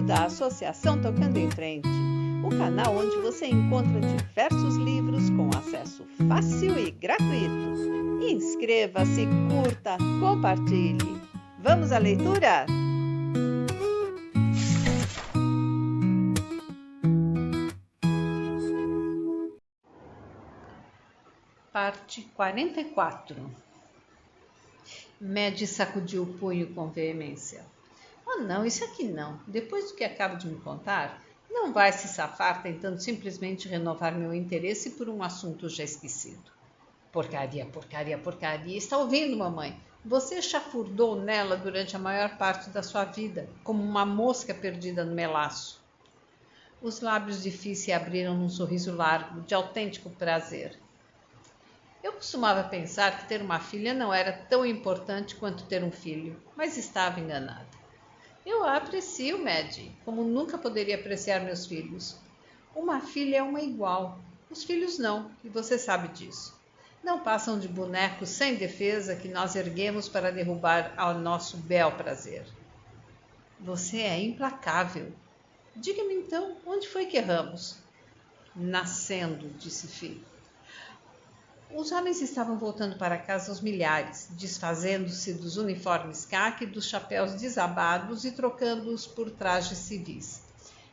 da Associação Tocando em Frente, o canal onde você encontra diversos livros com acesso fácil e gratuito. Inscreva-se, curta, compartilhe. Vamos à leitura? Parte 44. Maddie sacudiu o punho com veemência. Oh não, isso aqui não. Depois do que acabo de me contar, não vai se safar tentando simplesmente renovar meu interesse por um assunto já esquecido. Porcaria, porcaria, porcaria. Está ouvindo, mamãe? Você chafurdou nela durante a maior parte da sua vida, como uma mosca perdida no melaço. Os lábios de Fee se abriram num sorriso largo, de autêntico prazer. Eu costumava pensar que ter uma filha não era tão importante quanto ter um filho, mas estava enganada. Eu a aprecio, Maddie, como nunca poderia apreciar meus filhos. Uma filha é uma igual, os filhos não, e você sabe disso. Não passam de bonecos sem defesa que nós erguemos para derrubar ao nosso bel prazer. Você é implacável. Diga-me então, onde foi que erramos? Nascendo, disse Fee. Os homens estavam voltando para casa aos milhares, desfazendo-se dos uniformes caque, dos chapéus desabados e trocando-os por trajes civis.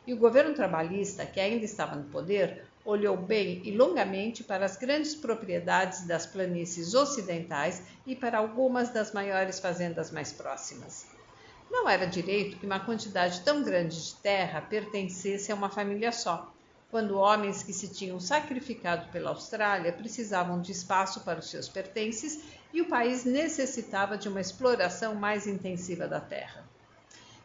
E o governo trabalhista, que ainda estava no poder, olhou bem e longamente para as grandes propriedades das planícies ocidentais e para algumas das maiores fazendas mais próximas. Não era direito que uma quantidade tão grande de terra pertencesse a uma família só, quando homens que se tinham sacrificado pela Austrália precisavam de espaço para os seus pertences e o país necessitava de uma exploração mais intensiva da terra.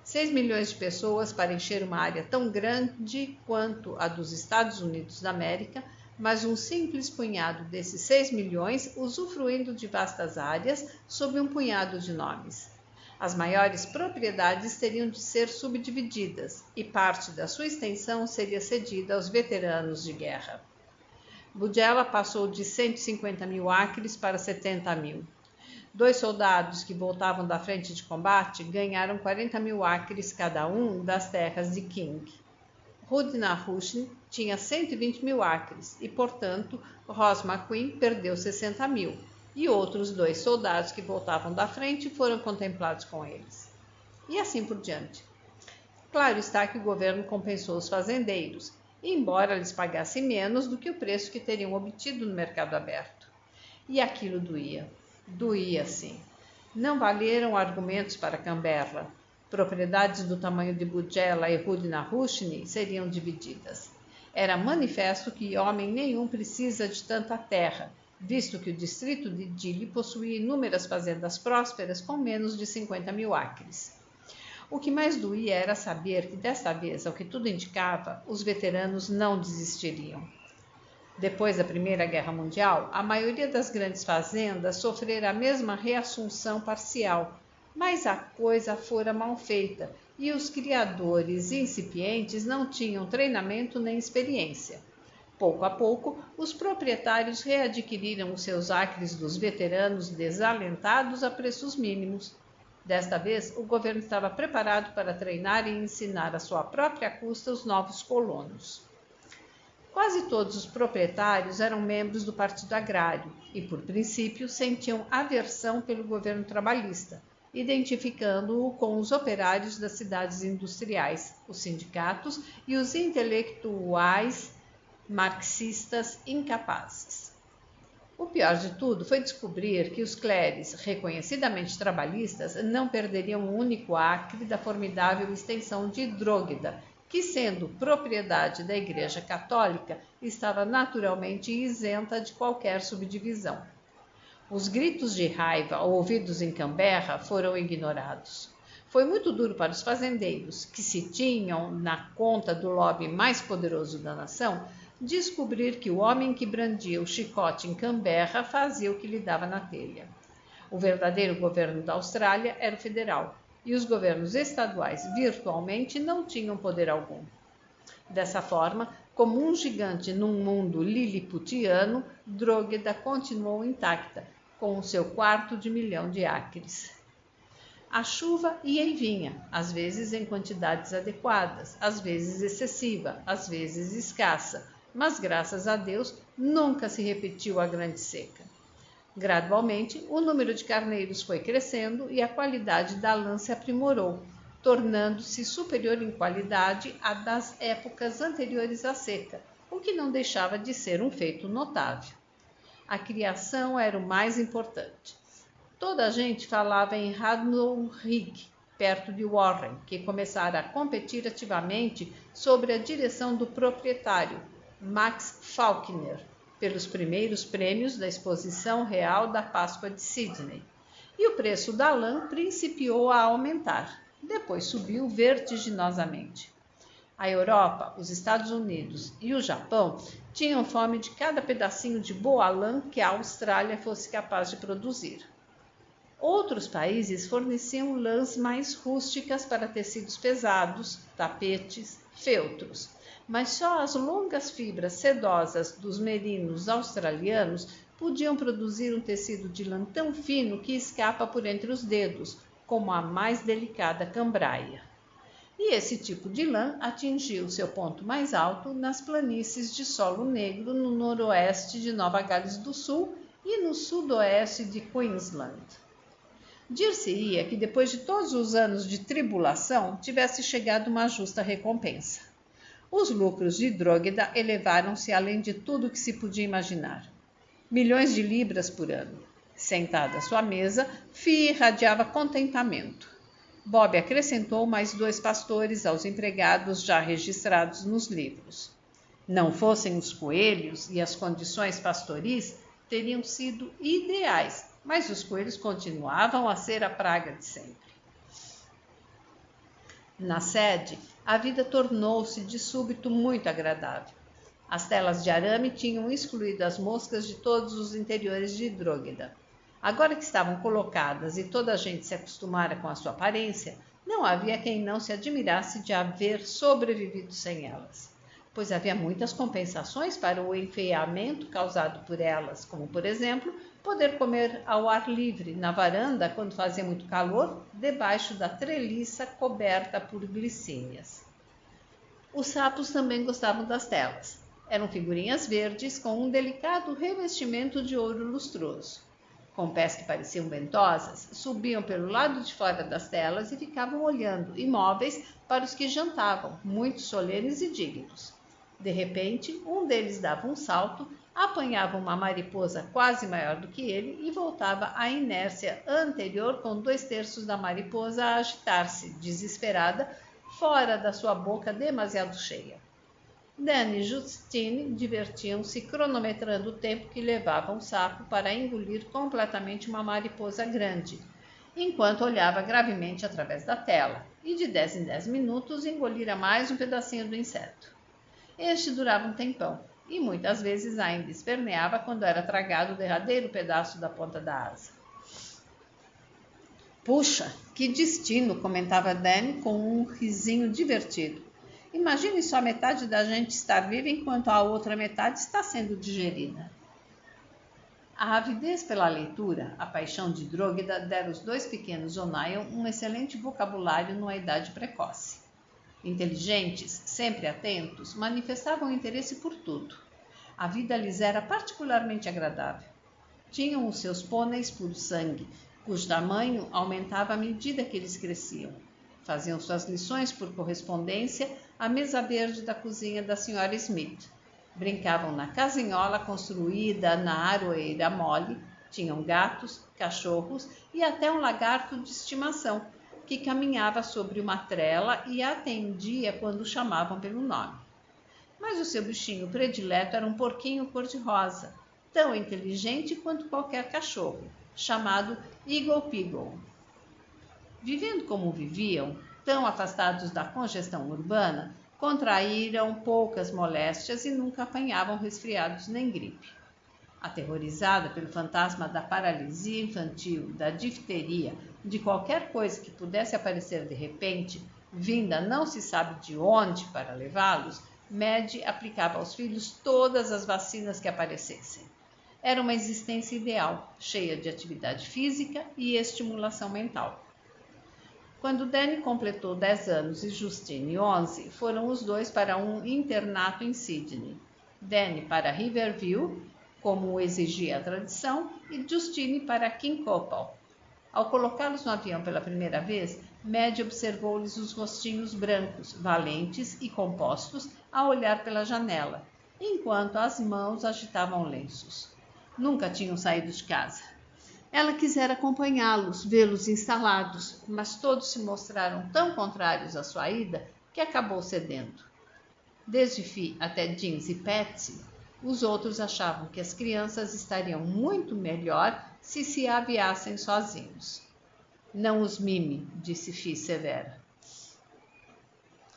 6 milhões de pessoas para encher uma área tão grande quanto a dos Estados Unidos da América, mas um simples punhado desses 6 milhões usufruindo de vastas áreas sob um punhado de nomes. As maiores propriedades teriam de ser subdivididas e parte da sua extensão seria cedida aos veteranos de guerra. Budgella passou de 150 mil acres para 70 mil. 2 soldados que voltavam da frente de combate ganharam 40 mil acres cada um das terras de King. Rudnahushn tinha 120 mil acres e, portanto, Ross McQueen perdeu 60 mil. E outros 2 soldados que voltavam da frente foram contemplados com eles. E assim por diante. Claro está que o governo compensou os fazendeiros, embora lhes pagasse menos do que o preço que teriam obtido no mercado aberto. E aquilo doía. Doía, sim. Não valeram argumentos para Canberra. Propriedades do tamanho de Budgella e Rudnahushn seriam divididas. Era manifesto que homem nenhum precisa de tanta terra, visto que o distrito de Dili possuía inúmeras fazendas prósperas com menos de 50 mil acres. O que mais doía era saber que, desta vez, ao que tudo indicava, os veteranos não desistiriam. Depois da Primeira Guerra Mundial, a maioria das grandes fazendas sofrera a mesma reassunção parcial, mas a coisa fora mal feita e os criadores incipientes não tinham treinamento nem experiência. Pouco a pouco, os proprietários readquiriram os seus acres dos veteranos desalentados a preços mínimos. Desta vez, o governo estava preparado para treinar e ensinar à sua própria custa os novos colonos. Quase todos os proprietários eram membros do Partido Agrário e, por princípio, sentiam aversão pelo governo trabalhista, identificando-o com os operários das cidades industriais, os sindicatos e os intelectuais marxistas incapazes. O pior de tudo foi descobrir que os cleres, reconhecidamente trabalhistas, não perderiam um único acre da formidável extensão de Drogheda, que, sendo propriedade da Igreja Católica, estava naturalmente isenta de qualquer subdivisão. Os gritos de raiva ouvidos em Canberra foram ignorados. Foi muito duro para os fazendeiros, que se tinham na conta do lobby mais poderoso da nação, descobrir que o homem que brandia o chicote em Canberra fazia o que lhe dava na telha. O verdadeiro governo da Austrália era o federal, e os governos estaduais virtualmente não tinham poder algum. Dessa forma, como um gigante num mundo liliputiano, Drogheda continuou intacta, com o seu 250 mil de acres. A chuva ia e vinha, às vezes em quantidades adequadas, às vezes excessiva, às vezes escassa, mas graças a Deus nunca se repetiu a grande seca. Gradualmente, o número de carneiros foi crescendo e a qualidade da lã se aprimorou, tornando-se superior em qualidade à das épocas anteriores à seca, o que não deixava de ser um feito notável. A criação era o mais importante. Toda a gente falava em Radnor Rig, perto de Warren, que começara a competir ativamente sob a direção do proprietário, Max Faulkner, pelos primeiros prêmios da Exposição Real da Páscoa de Sydney. E o preço da lã principiou a aumentar. Depois subiu vertiginosamente. A Europa, os Estados Unidos e o Japão tinham fome de cada pedacinho de boa lã que a Austrália fosse capaz de produzir. Outros países forneciam lãs mais rústicas para tecidos pesados, tapetes, feltros, mas só as longas fibras sedosas dos merinos australianos podiam produzir um tecido de lã tão fino que escapa por entre os dedos, como a mais delicada cambraia. E esse tipo de lã atingiu seu ponto mais alto nas planícies de solo negro no noroeste de Nova Gales do Sul e no sudoeste de Queensland. Dir-se-ia que depois de todos os anos de tribulação tivesse chegado uma justa recompensa. Os lucros de Drogheda elevaram-se além de tudo que se podia imaginar. Milhões de libras por ano. Sentada à sua mesa, Fee irradiava contentamento. Bob acrescentou mais 2 pastores aos empregados já registrados nos livros. Não fossem os coelhos e as condições pastoris, teriam sido ideais, mas os coelhos continuavam a ser a praga de sempre. Na sede, a vida tornou-se de súbito muito agradável. As telas de arame tinham excluído as moscas de todos os interiores de Drogheda. Agora que estavam colocadas e toda a gente se acostumara com a sua aparência, não havia quem não se admirasse de haver sobrevivido sem elas, pois havia muitas compensações para o enfeiamento causado por elas, como, por exemplo, poder comer ao ar livre, na varanda, quando fazia muito calor, debaixo da treliça coberta por glicínias. Os sapos também gostavam das telas. Eram figurinhas verdes com um delicado revestimento de ouro lustroso. Com pés que pareciam ventosas, subiam pelo lado de fora das telas e ficavam olhando, imóveis, para os que jantavam, muito solenes e dignos. De repente, um deles dava um salto, apanhava uma mariposa quase maior do que ele e voltava à inércia anterior com 2/3 da mariposa a agitar-se, desesperada, fora da sua boca demasiado cheia. Dan e Justine divertiam-se cronometrando o tempo que levava um sapo para engolir completamente uma mariposa grande, enquanto olhava gravemente através da tela, e de 10 em 10 minutos engolira mais um pedacinho do inseto. Este durava um tempão, e muitas vezes ainda esperneava quando era tragado o derradeiro pedaço da ponta da asa. Puxa, que destino, comentava Dan com um risinho divertido. Imagine só metade da gente estar viva enquanto a outra metade está sendo digerida. A avidez pela leitura, a paixão de Drogheda deram aos 2 pequenos O'Neill um excelente vocabulário numa idade precoce. Inteligentes, sempre atentos, manifestavam interesse por tudo. A vida lhes era particularmente agradável. Tinham os seus pôneis puro sangue, cujo tamanho aumentava à medida que eles cresciam. Faziam suas lições por correspondência à mesa verde da cozinha da Sra. Smith. Brincavam na casinhola construída na aroeira mole, tinham gatos, cachorros e até um lagarto de estimação, que caminhava sobre uma trela e atendia quando o chamavam pelo nome. Mas o seu bichinho predileto era um porquinho cor-de-rosa, tão inteligente quanto qualquer cachorro, chamado Eagle Peagle. Vivendo como viviam, tão afastados da congestão urbana, contraíram poucas moléstias e nunca apanhavam resfriados nem gripe. Aterrorizada pelo fantasma da paralisia infantil, da difteria, de qualquer coisa que pudesse aparecer de repente, vinda não se sabe de onde para levá-los, Madge aplicava aos filhos todas as vacinas que aparecessem. Era uma existência ideal, cheia de atividade física e estimulação mental. Quando Danny completou 10 anos e Justine 11, foram os dois para um internato em Sydney. Danny para Riverview, como o exigia a tradição, e Justine para Kincoppal. Ao colocá-los no avião pela primeira vez, Madge observou-lhes os rostinhos brancos, valentes e compostos, a olhar pela janela, enquanto as mãos agitavam lenços. Nunca tinham saído de casa. Ela quisera acompanhá-los, vê-los instalados, mas todos se mostraram tão contrários à sua ida que acabou cedendo. Desde Fi até Jeans e Patsy, os outros achavam que as crianças estariam muito melhor se aviassem sozinhos. Não os mime, disse Fi severa.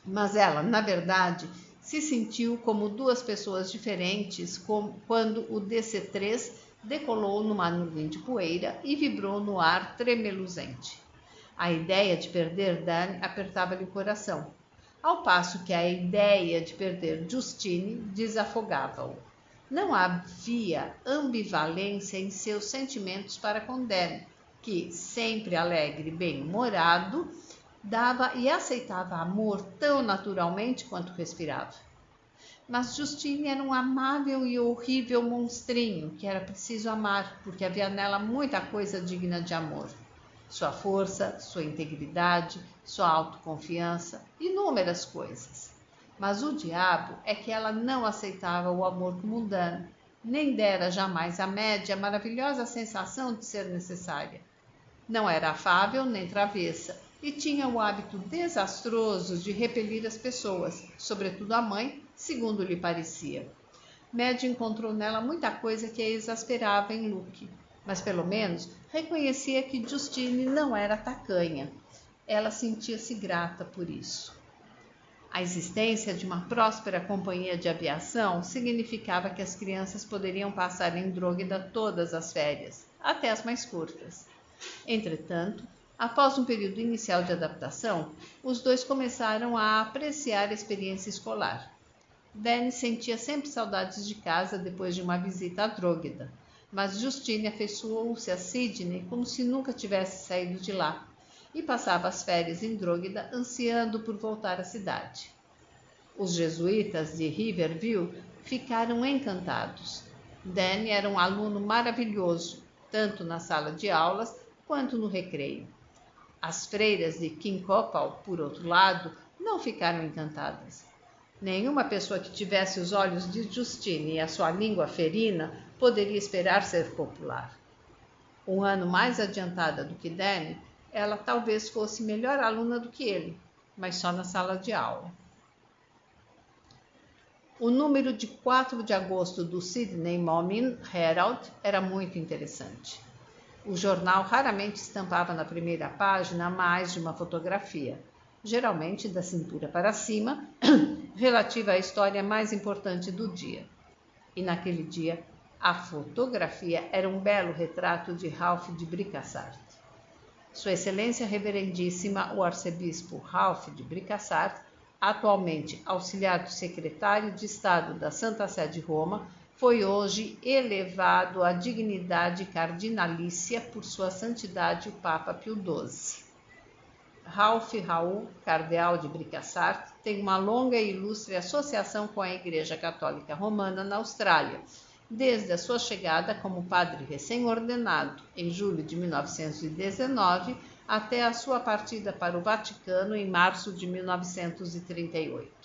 Mas ela, na verdade, se sentiu como duas pessoas diferentes quando o DC-3 decolou numa nuvem de poeira e vibrou no ar tremeluzente. A ideia de perder Danny apertava-lhe o coração, ao passo que a ideia de perder Justine desafogava-o. Não havia ambivalência em seus sentimentos para com Danny, que, sempre alegre e bem-humorado, dava e aceitava amor tão naturalmente quanto respirava. Mas Justine era um amável e horrível monstrinho que era preciso amar, porque havia nela muita coisa digna de amor. Sua força, sua integridade, sua autoconfiança, inúmeras coisas. Mas o diabo é que ela não aceitava o amor como dano, nem dera jamais à Madge a maravilhosa sensação de ser necessária. Não era afável nem travessa, e tinha o hábito desastroso de repelir as pessoas, sobretudo a mãe, segundo lhe parecia. Madge encontrou nela muita coisa que a exasperava em Luke, mas pelo menos reconhecia que Justine não era tacanha. Ela sentia-se grata por isso. A existência de uma próspera companhia de aviação significava que as crianças poderiam passar em Drogheda todas as férias, até as mais curtas. Entretanto, após um período inicial de adaptação, os dois começaram a apreciar a experiência escolar. Danny sentia sempre saudades de casa depois de uma visita a Drogheda, mas Justine afeiçoou-se a Sydney como se nunca tivesse saído de lá, e passava as férias em Drogheda ansiando por voltar à cidade. Os jesuítas de Riverview ficaram encantados. Danny era um aluno maravilhoso, tanto na sala de aulas quanto no recreio. As freiras de Kincoppal, por outro lado, não ficaram encantadas. Nenhuma pessoa que tivesse os olhos de Justine e a sua língua ferina poderia esperar ser popular. Um ano mais adiantada do que Danny, ela talvez fosse melhor aluna do que ele, mas só na sala de aula. O número de 4 de agosto do Sydney Morning Herald era muito interessante. O jornal raramente estampava na primeira página mais de uma fotografia, geralmente da cintura para cima, relativa à história mais importante do dia. E naquele dia, a fotografia era um belo retrato de Ralph de Bricassart. Sua Excelência Reverendíssima, o Arcebispo Ralph de Bricassart, atualmente auxiliar do Secretário de Estado da Santa Sé de Roma, foi hoje elevado à dignidade cardinalícia por Sua Santidade o Papa Pio XII. Ralph Raul, cardeal de Bricassart, tem uma longa e ilustre associação com a Igreja Católica Romana na Austrália, desde a sua chegada como padre recém-ordenado, em julho de 1919, até a sua partida para o Vaticano em março de 1938.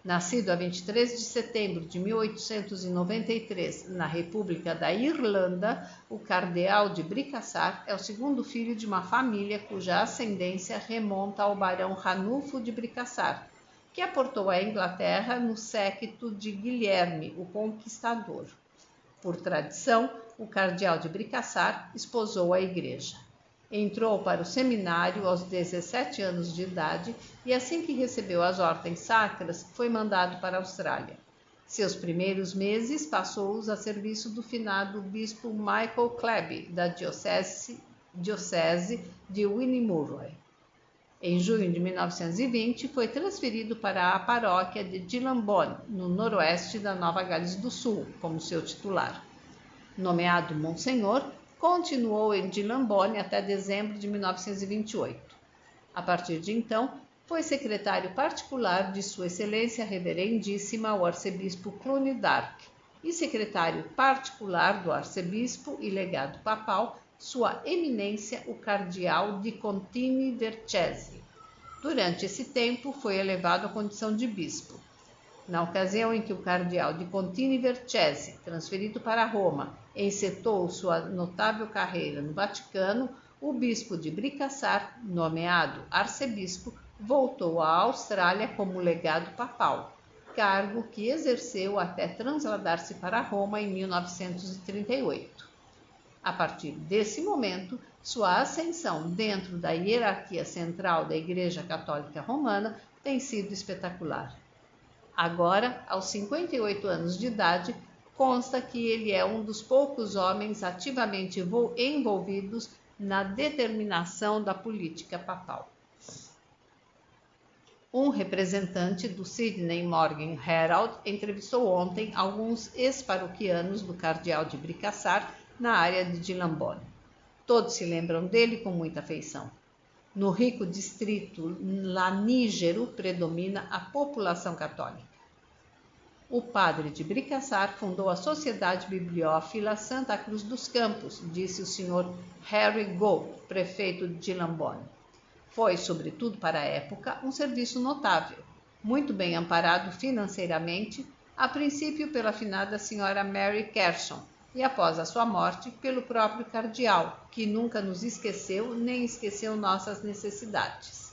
Nascido a 23 de setembro de 1893, na República da Irlanda, o cardeal de Bricassart é o segundo filho de uma família cuja ascendência remonta ao barão Ranulfo de Bricassart, que aportou à Inglaterra no séquito de Guilherme, o Conquistador. Por tradição, o cardeal de Bricassart esposou a igreja. Entrou para o seminário aos 17 anos de idade e, assim que recebeu as ordens sacras, foi mandado para a Austrália. Seus primeiros meses passou-os a serviço do finado bispo Michael Klebe, da diocese de Whinnymuir. Em junho de 1920, foi transferido para a paróquia de Gilambone, no noroeste da Nova Gales do Sul, como seu titular. Nomeado Monsenhor, continuou em Gilambone até dezembro de 1928. A partir de então, foi secretário particular de Sua Excelência Reverendíssima o Arcebispo Cluny d'Arc e secretário particular do Arcebispo e legado papal Sua Eminência o Cardeal di Contini Vercesi. Durante esse tempo, foi elevado à condição de bispo. Na ocasião em que o cardeal di Contini Vercesi, transferido para Roma, encetou sua notável carreira no Vaticano, o bispo de Bricassar, nomeado arcebispo, voltou à Austrália como legado papal, cargo que exerceu até trasladar-se para Roma em 1938. A partir desse momento, sua ascensão dentro da hierarquia central da Igreja Católica Romana tem sido espetacular. Agora, aos 58 anos de idade, consta que ele é um dos poucos homens ativamente envolvidos na determinação da política papal. Um representante do Sydney Morning Herald entrevistou ontem alguns ex-paroquianos do cardeal de Bricassar na área de Gilambone. Todos se lembram dele com muita afeição. No rico distrito lanígero predomina a população católica. O padre de Bricassar fundou a Sociedade Bibliófila Santa Cruz dos Campos, disse o Sr. Harry Gould, prefeito de Gilambone. Foi, sobretudo para a época, um serviço notável, muito bem amparado financeiramente, a princípio pela finada Sra. Mary Kerson e, após a sua morte, pelo próprio cardeal, que nunca nos esqueceu nem esqueceu nossas necessidades.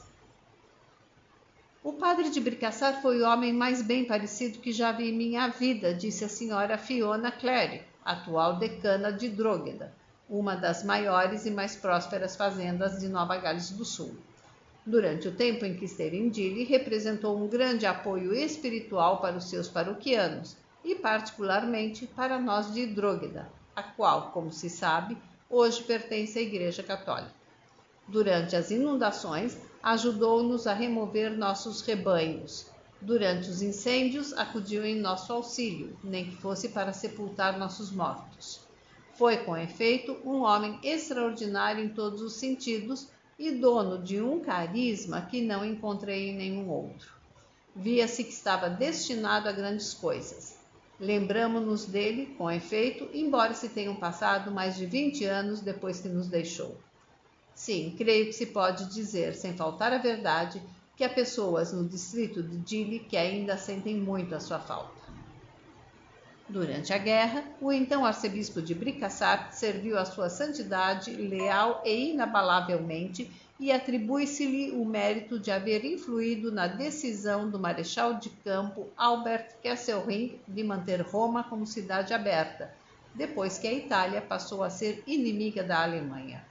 O padre de Bricassar foi o homem mais bem parecido que já vi em minha vida, disse a Sra. Fiona Clary, atual decana de Drogheda, uma das maiores e mais prósperas fazendas de Nova Gales do Sul. Durante o tempo em que esteve em Dili, representou um grande apoio espiritual para os seus paroquianos e, particularmente, para nós de Drogheda, a qual, como se sabe, hoje pertence à Igreja Católica. Durante as inundações, ajudou-nos a remover nossos rebanhos. Durante os incêndios, acudiu em nosso auxílio, nem que fosse para sepultar nossos mortos. Foi, com efeito, um homem extraordinário em todos os sentidos e dono de um carisma que não encontrei em nenhum outro. Via-se que estava destinado a grandes coisas. Lembramo-nos dele, com efeito, embora se tenham passado mais de 20 anos depois que nos deixou. Sim, creio que se pode dizer, sem faltar a verdade, que há pessoas no distrito de Dili que ainda sentem muito a sua falta. Durante a guerra, o então arcebispo de Bricassar serviu a sua santidade leal e inabalavelmente e atribui-se-lhe o mérito de haver influído na decisão do marechal de campo Albert Kesselring de manter Roma como cidade aberta, depois que a Itália passou a ser inimiga da Alemanha.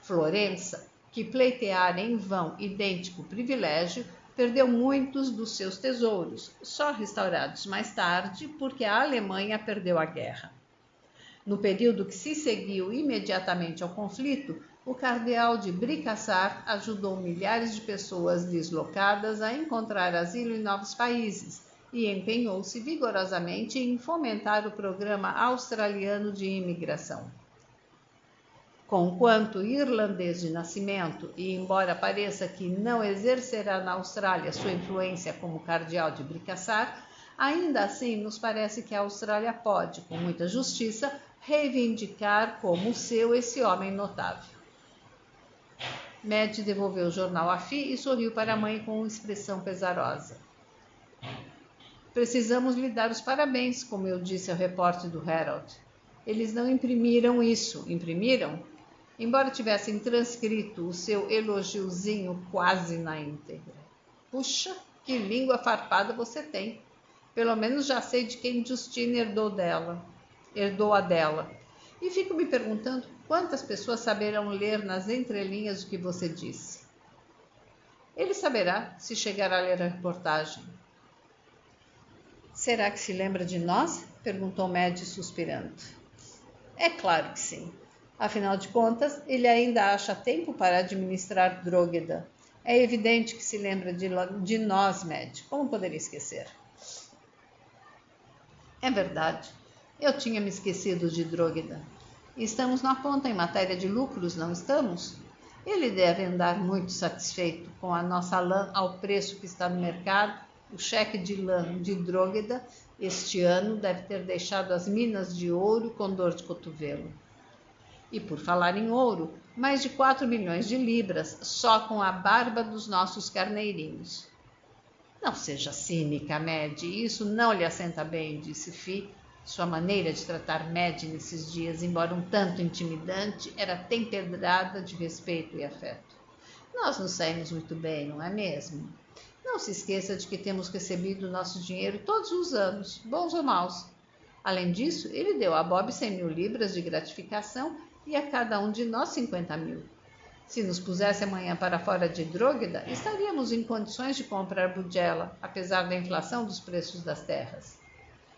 Florença, que pleiteara em vão idêntico privilégio, perdeu muitos dos seus tesouros, só restaurados mais tarde porque a Alemanha perdeu a guerra. No período que se seguiu imediatamente ao conflito, o cardeal de Bricassar ajudou milhares de pessoas deslocadas a encontrar asilo em novos países e empenhou-se vigorosamente em fomentar o programa australiano de imigração. Conquanto irlandês de nascimento e embora pareça que não exercerá na Austrália sua influência como cardeal de Bricassar, ainda assim nos parece que a Austrália pode, com muita justiça, reivindicar como seu esse homem notável. Madge devolveu o jornal à Fi e sorriu para a mãe com expressão pesarosa. Precisamos lhe dar os parabéns, como eu disse ao repórter do Herald. Eles não imprimiram isso, imprimiram? Embora tivessem transcrito o seu elogiozinho quase na íntegra. Puxa, que língua farpada você tem. Pelo menos já sei de quem Justine herdou a dela. E fico me perguntando quantas pessoas saberão ler nas entrelinhas o que você disse. Ele saberá se chegar a ler a reportagem. Será que se lembra de nós? Perguntou Madge suspirando. É claro que sim. Afinal de contas, ele ainda acha tempo para administrar Drogheda. É evidente que se lembra de nós, Madge. Como poderia esquecer? É verdade. Eu tinha me esquecido de Drogheda. Estamos na ponta em matéria de lucros, não estamos? Ele deve andar muito satisfeito com a nossa lã ao preço que está no mercado. O cheque de lã de Drógueda este ano deve ter deixado as minas de ouro com dor de cotovelo. E por falar em ouro, mais de 4 milhões de libras só com a barba dos nossos carneirinhos. Não seja cínica, Mad, isso não lhe assenta bem, disse Fi. Sua maneira de tratar Mad nesses dias, embora um tanto intimidante, era temperada de respeito e afeto. Nós nos saímos muito bem, não é mesmo? Não se esqueça de que temos recebido nosso dinheiro todos os anos, bons ou maus. Além disso, ele deu a Bob 100.000 libras de gratificação e a cada um de nós 50.000. Se nos pusesse amanhã para fora de Drógueda, estaríamos em condições de comprar Budgela, apesar da inflação dos preços das terras.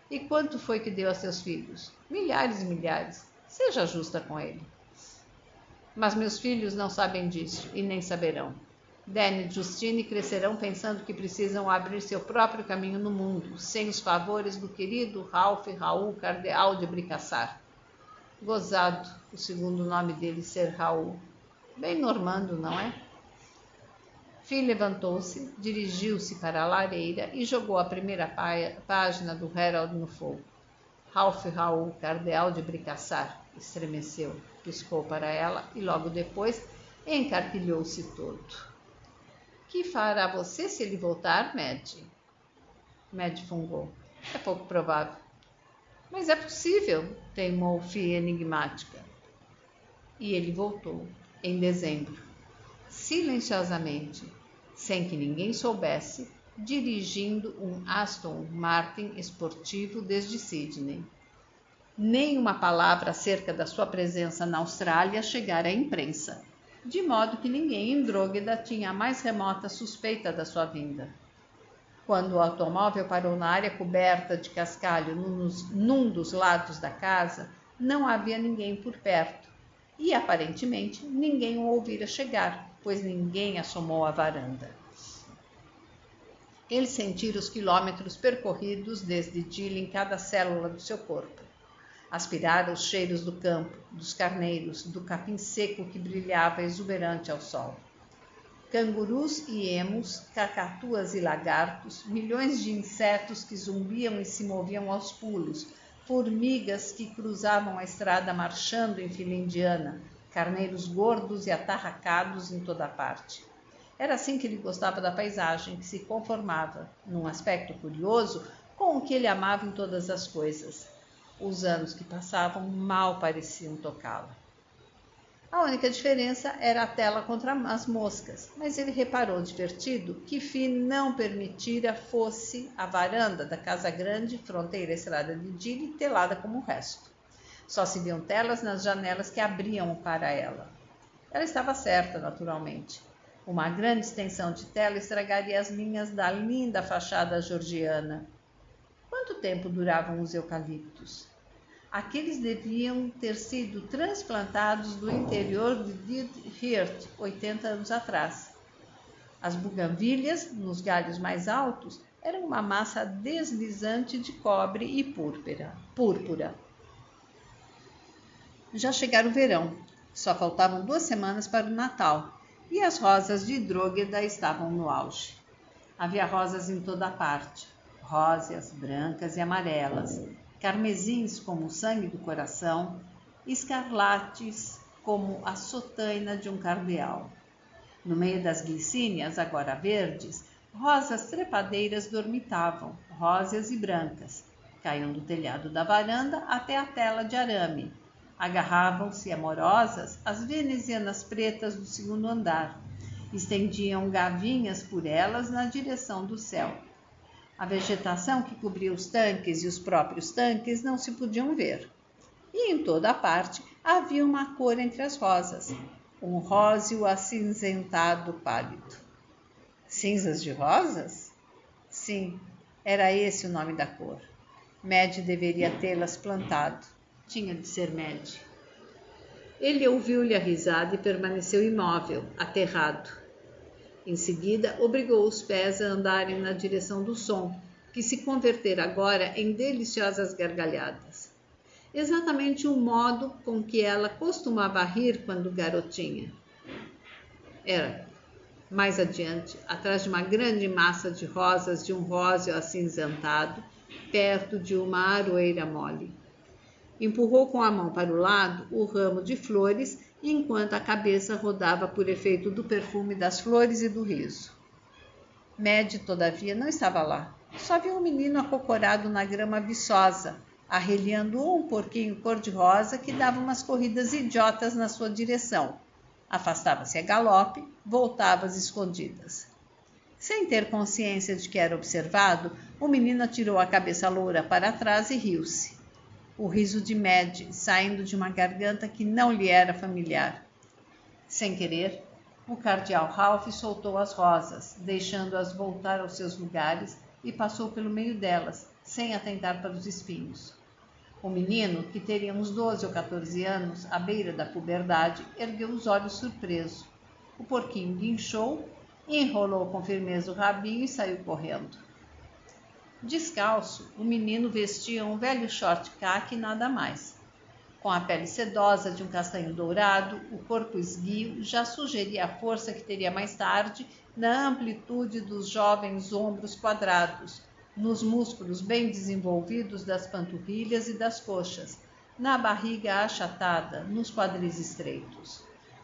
E quanto foi que deu a seus filhos? Milhares e milhares. Seja justa com ele. Mas meus filhos não sabem disso e nem saberão. Dan e Justine crescerão pensando que precisam abrir seu próprio caminho no mundo, sem os favores do querido Ralph Raul Cardeal de Bricassar. Gozado, o segundo nome dele ser Raul. Bem normando, não é? Phil levantou-se, dirigiu-se para a lareira e jogou a primeira página do Herald no fogo. Ralph Raul, cardeal de Bricassar, estremeceu, piscou para ela e logo depois encarquilhou-se todo. Que fará você se ele voltar, Mad? Mad fungou. É pouco provável. Mas é possível, teimou Fi enigmática. E ele voltou, em dezembro, silenciosamente, sem que ninguém soubesse, dirigindo um Aston Martin esportivo desde Sydney. Nem uma palavra acerca da sua presença na Austrália chegara à imprensa, de modo que ninguém em Drógueda tinha a mais remota suspeita da sua vinda. Quando o automóvel parou na área coberta de cascalho num dos lados da casa, não havia ninguém por perto. E, aparentemente, ninguém o ouvira chegar, pois ninguém assomou à varanda. Ele sentira os quilômetros percorridos desde Dili em cada célula do seu corpo. Aspirara os cheiros do campo, dos carneiros, do capim seco que brilhava exuberante ao sol. Cangurus e emus, cacatuas e lagartos, milhões de insetos que zumbiam e se moviam aos pulos, formigas que cruzavam a estrada marchando em fila indiana, carneiros gordos e atarracados em toda parte. Era assim que ele gostava da paisagem, que se conformava, num aspecto curioso, com o que ele amava em todas as coisas. Os anos que passavam mal pareciam tocá-la. A única diferença era a tela contra as moscas, mas ele reparou, divertido, que Fi não permitira fosse a varanda da casa grande, fronteira à estrada de Dili, telada como o resto. Só se viam telas nas janelas que abriam para ela. Ela estava certa, naturalmente. Uma grande extensão de tela estragaria as linhas da linda fachada georgiana. Quanto tempo duravam os eucaliptos? Aqueles deviam ter sido transplantados do interior de Deadheart 80 anos atrás. As buganvílias, nos galhos mais altos, eram uma massa deslizante de cobre e púrpura. Já chegara o verão, só faltavam 2 semanas para o Natal, e as rosas de Drógueda estavam no auge. Havia rosas em toda a parte, róseas, brancas e amarelas, carmesins como o sangue do coração, escarlates como a sotaina de um cardeal. No meio das glicínias, agora verdes, rosas trepadeiras dormitavam, róseas e brancas. Caíam do telhado da varanda até a tela de arame. Agarravam-se amorosas às venezianas pretas do segundo andar. Estendiam gavinhas por elas na direção do céu. A vegetação que cobria os tanques e os próprios tanques não se podiam ver. E em toda a parte havia uma cor entre as rosas, um róseo acinzentado pálido. Cinzas de rosas? Sim, era esse o nome da cor. Mad deveria tê-las plantado. Tinha de ser Mad. Ele ouviu-lhe a risada e permaneceu imóvel, aterrado. Em seguida, obrigou os pés a andarem na direção do som, que se convertera agora em deliciosas gargalhadas. Exatamente o modo com que ela costumava rir quando garotinha. Era mais adiante, atrás de uma grande massa de rosas de um róseo acinzentado, perto de uma aroeira mole. Empurrou com a mão para o lado o ramo de flores, enquanto a cabeça rodava por efeito do perfume das flores e do riso. Mad, todavia, não estava lá. Só viu um menino acocorado na grama viçosa, arreliando um porquinho cor-de-rosa que dava umas corridas idiotas na sua direção. Afastava-se a galope, voltava às escondidas. Sem ter consciência de que era observado, o menino atirou a cabeça loura para trás e riu-se. O riso de Mad, saindo de uma garganta que não lhe era familiar. Sem querer, o cardeal Ralph soltou as rosas, deixando-as voltar aos seus lugares, e passou pelo meio delas, sem atentar para os espinhos. O menino, que teria uns 12 ou 14 anos, à beira da puberdade, ergueu os olhos surpreso. O porquinho guinchou, enrolou com firmeza o rabinho e saiu correndo. Descalço, o menino vestia um velho short caqui e nada mais. Com a pele sedosa de um castanho dourado, o corpo esguio já sugeria a força que teria mais tarde na amplitude dos jovens ombros quadrados, nos músculos bem desenvolvidos das panturrilhas e das coxas, na barriga achatada, nos quadris estreitos.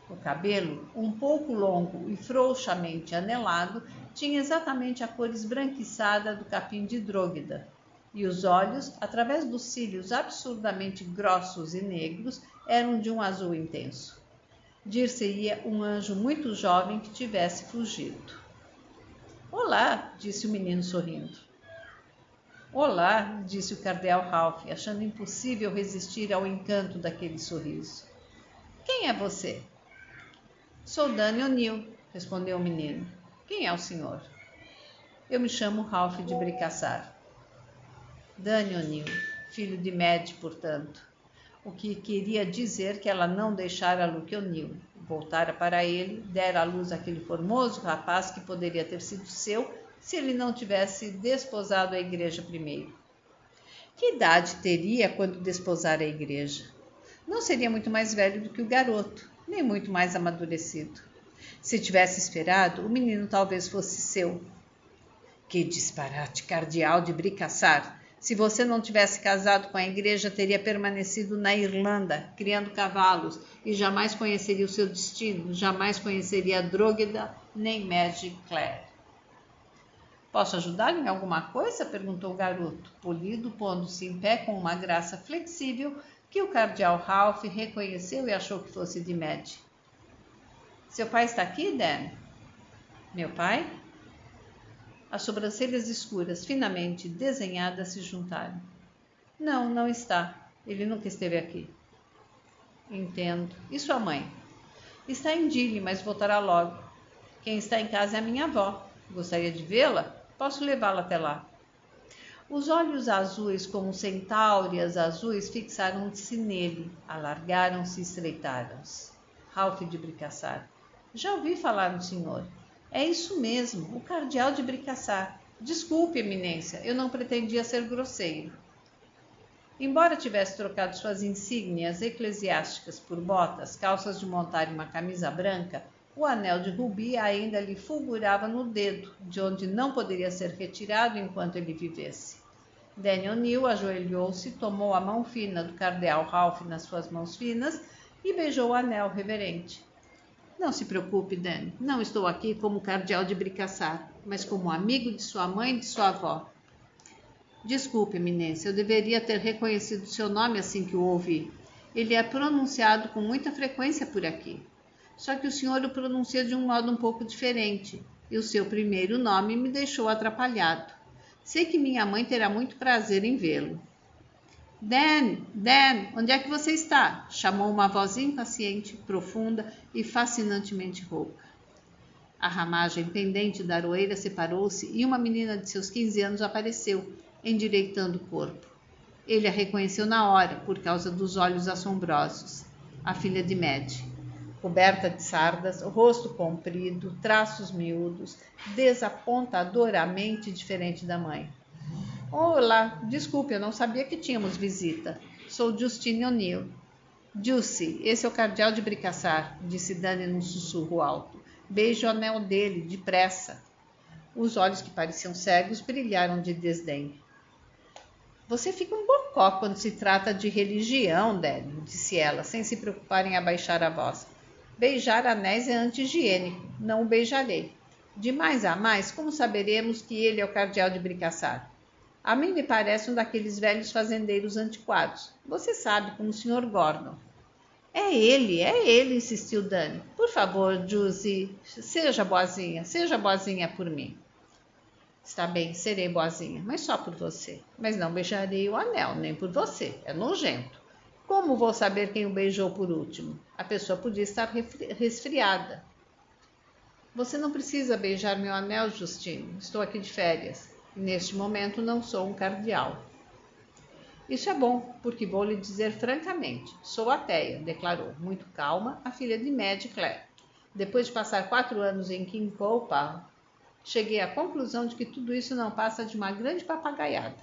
O cabelo, um pouco longo e frouxamente anelado, tinha exatamente a cor esbranquiçada do capim de Dróguida, e os olhos, através dos cílios absurdamente grossos e negros, eram de um azul intenso. Dir-se-ia um anjo muito jovem que tivesse fugido. Olá, disse o menino sorrindo. Olá, disse o cardeal Ralph, achando impossível resistir ao encanto daquele sorriso. Quem é você? Sou Danny O'Neill, respondeu o menino. Quem é o senhor? Eu me chamo Ralph de Bricassar. Danny O'Neill, filho de Mad, portanto. O que queria dizer que ela não deixara Luke O'Neill. Voltara para ele, dera à luz aquele formoso rapaz que poderia ter sido seu se ele não tivesse desposado a igreja primeiro. Que idade teria quando desposara a igreja? Não seria muito mais velho do que o garoto, nem muito mais amadurecido. Se tivesse esperado, o menino talvez fosse seu. Que disparate, cardeal de Bricassar! Se você não tivesse casado com a igreja, teria permanecido na Irlanda, criando cavalos, e jamais conheceria o seu destino, jamais conheceria a Dróguida, nem Magic Clare. Posso ajudar em alguma coisa? Perguntou o garoto, polido, pondo-se em pé com uma graça flexível que o cardeal Ralph reconheceu e achou que fosse de Mad. Seu pai está aqui, Dan? Meu pai? As sobrancelhas escuras, finamente desenhadas, se juntaram. Não, não está. Ele nunca esteve aqui. Entendo. E sua mãe? Está em Dili, mas voltará logo. Quem está em casa é a minha avó. Gostaria de vê-la? Posso levá-la até lá. Os olhos azuis, como centáureas azuis, fixaram-se nele, alargaram-se e estreitaram-se. Ralph de Bricassar. Já ouvi falar no senhor. É isso mesmo, o cardeal de Bricassar. Desculpe, eminência, eu não pretendia ser grosseiro. Embora tivesse trocado suas insígnias eclesiásticas por botas, calças de montar e uma camisa branca, o anel de rubi ainda lhe fulgurava no dedo, de onde não poderia ser retirado enquanto ele vivesse. Danny O'Neill ajoelhou-se, tomou a mão fina do cardeal Ralph nas suas mãos finas e beijou o anel reverente. Não se preocupe, Danny. Não estou aqui como cardeal de Bricassar, mas como amigo de sua mãe e de sua avó. Desculpe, eminência, eu deveria ter reconhecido seu nome assim que o ouvi. Ele é pronunciado com muita frequência por aqui. Só que o senhor o pronuncia de um modo um pouco diferente, e o seu primeiro nome me deixou atrapalhado. Sei que minha mãe terá muito prazer em vê-lo. Dan, onde é que você está? Chamou uma voz impaciente, profunda e fascinantemente rouca. A ramagem pendente da aroeira separou-se e uma menina de seus 15 anos apareceu, endireitando o corpo. Ele a reconheceu na hora, por causa dos olhos assombrosos. A filha de Mad. Coberta de sardas, rosto comprido, traços miúdos, desapontadoramente diferente da mãe. Olá, desculpe, eu não sabia que tínhamos visita. Sou Justine O'Neill. Jussi, esse é o cardeal de Bricassar, disse Danny num sussurro alto. Beije o anel dele, depressa. Os olhos que pareciam cegos brilharam de desdém. Você fica um bocó quando se trata de religião, Danny, disse ela, sem se preocupar em abaixar a voz. Beijar anéis é anti-higiênico, não o beijarei. De mais a mais, como saberemos que ele é o cardeal de Bricassar? A mim me parece um daqueles velhos fazendeiros antiquados. Você sabe, como o Sr. Gordon. É ele, insistiu Danny. Por favor, Josie, seja boazinha por mim. Está bem, serei boazinha, mas só por você. Mas não beijarei o anel, nem por você, é nojento. Como vou saber quem o beijou por último? A pessoa podia estar resfriada. Você não precisa beijar meu anel, Justino. Estou aqui de férias. Neste momento não sou um cardeal. Isso é bom, porque vou lhe dizer francamente. Sou ateia, declarou, muito calma, a filha de Madge Clare. Depois de passar 4 anos em Quincopa, cheguei à conclusão de que tudo isso não passa de uma grande papagaiada.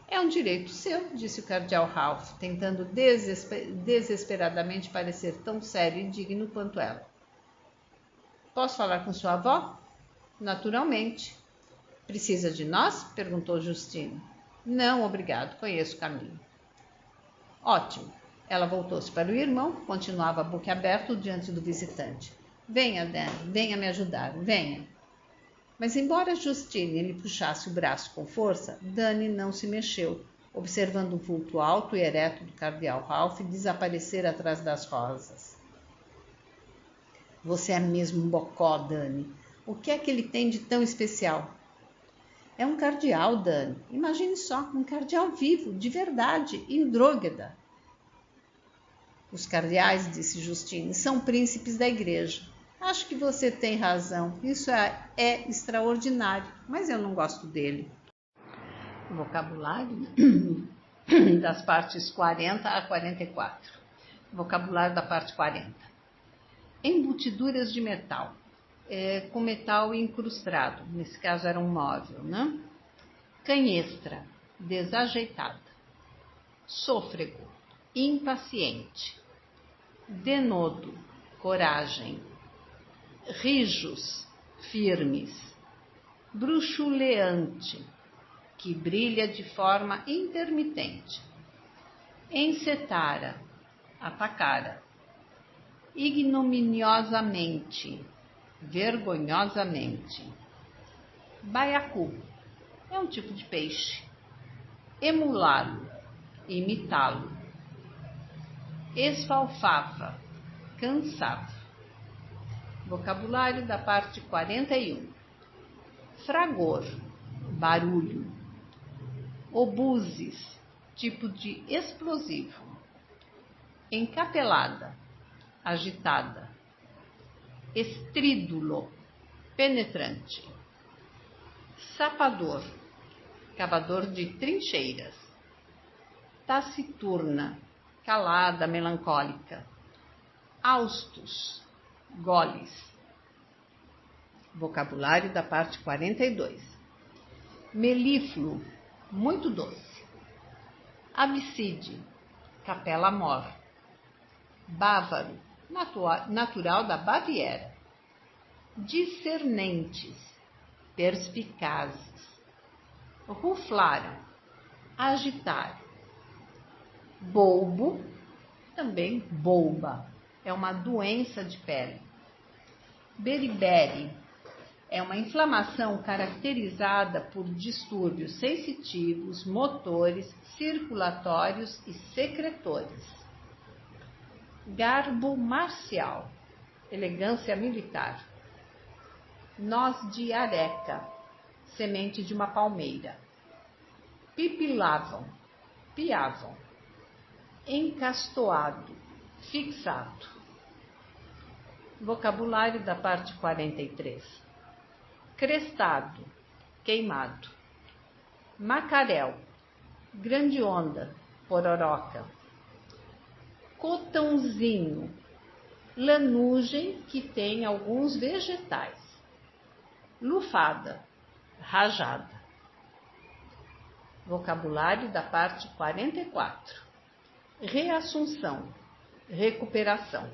É um direito seu, disse o cardeal Ralph, tentando desesperadamente parecer tão sério e digno quanto ela. Posso falar com sua avó? Naturalmente. Precisa de nós? Perguntou Justino. Não, obrigado, conheço o caminho. Ótimo. Ela voltou-se para o irmão, que continuava boquiaberto diante do visitante. Venha, Dan, venha me ajudar, venha. Mas embora Justine lhe puxasse o braço com força, Danny não se mexeu, observando o vulto alto e ereto do cardeal Ralph desaparecer atrás das rosas. Você é mesmo um bocó, Danny. O que é que ele tem de tão especial? É um cardeal, Danny. Imagine só, um cardeal vivo, de verdade, Indrógeda. Os cardeais, disse Justine, são príncipes da igreja. Acho que você tem razão. Isso é extraordinário, mas eu não gosto dele. Vocabulário das partes 40 a 44. Vocabulário da parte 40. Embutiduras de metal. Com metal incrustado. Nesse caso era um móvel, né? Canhestra. Desajeitada. Sôfrego. Impaciente. Denodo. Coragem. Rijos, firmes, bruxuleante, que brilha de forma intermitente, encetara, atacara, ignominiosamente, vergonhosamente, baiacu, é um tipo de peixe, emulá-lo, imitá-lo, esfalfafa, cansava. Vocabulário da parte 41. Fragor, barulho. Obuses, tipo de explosivo. Encapelada, agitada. Estrídulo, penetrante. Sapador, cavador de trincheiras. Taciturna, calada, melancólica. Austus, goles. Vocabulário da parte 42. Melífluo, muito doce. Abside, capela mor. Bávaro, natural da Baviera. Discernentes, perspicazes. Ruflaram, agitar. Bolbo, também bolba, é uma doença de pele. Beriberi é uma inflamação caracterizada por distúrbios sensitivos, motores, circulatórios e secretores. Garbo marcial, elegância militar. Noz de areca, semente de uma palmeira. Pipilavam, piavam. Encastoado, fixado. Vocabulário da parte 43. Crestado, queimado. Macaréu, grande onda, pororoca. Cotãozinho, lanugem que tem alguns vegetais. Lufada, rajada. Vocabulário da parte 44. Reassunção, recuperação.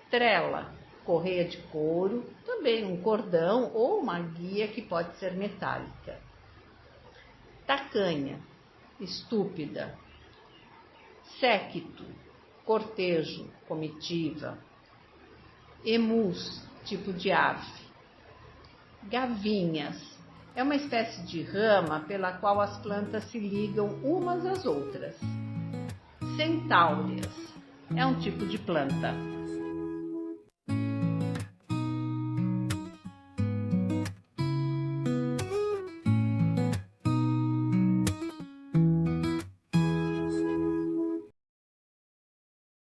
Trela, correia de couro, também um cordão ou uma guia que pode ser metálica. Tacanha, estúpida. Séquito, cortejo, comitiva. Emus, tipo de ave. Gavinhas, é uma espécie de rama pela qual as plantas se ligam umas às outras. Centáureas, é um tipo de planta.